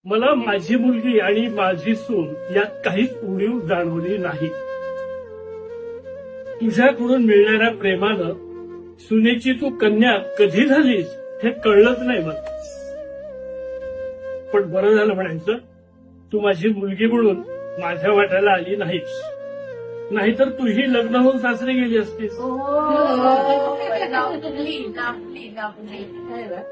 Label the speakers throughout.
Speaker 1: मला माझी मुलगी आणि माझी सून यात काहीच उणीव जाणवली नाही. तुझ्याकडून मिळणाऱ्या प्रेमानं सुनेची तू कन्या कधी झालीस हे कळलंच नाही मला. पण बरं झालं म्हणायचं, तू माझी मुलगी म्हणून माझ्या वाट्याला आली नाहीस. नाहीतर तुही लग्न होऊन सासरी गेली असतीस.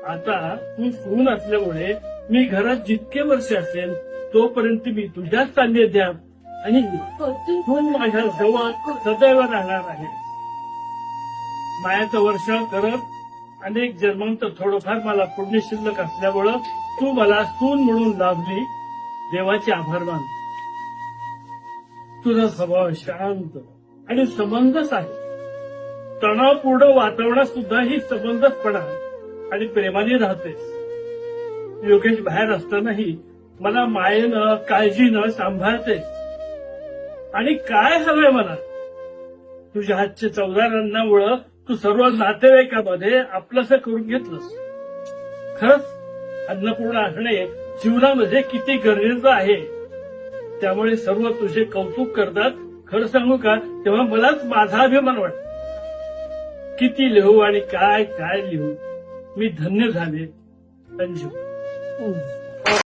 Speaker 1: आता तू सून असल्यामुळे मी घरात जितके वर्ष असेल तोपर्यंत मी तुझ्याच सान्निध्यात आणि तू माझ्या जवळ सदैव राहणार आहे. मायाचं वर्ष करत अनेक जन्मांत थोडंफार मला पुण्य शिल्लक असल्यामुळं तू मला सून म्हणून लाभली. देवाचे आभार मान. तुझा स्वभाव शांत आणि समंजस आहे. तणावपूर्ण वातावरणात सुद्धा ही समंजसपणा आणि प्रेमाने राहतेस. योगेश बाहेर असतानाही मला मायेनं काळजीनं सांभाळतेस. आणि काय हवंय मला? तुझ्या हातचे चवदार अन्नामुळं तू सर्व नातेवाईकामध्ये आपलंसं करून घेतलंस. खरंच अन्नपूर्णा असणे जीवनामध्ये किती गरजेचं आहे. त्यामुळे सर्व तुझे कौतुक करतात. खरं सांगू का, तेव्हा मलाच माझा अभिमान वाटतो. किती लिहू आणि काय काय लिहू. मी धन्य झाले अंजू.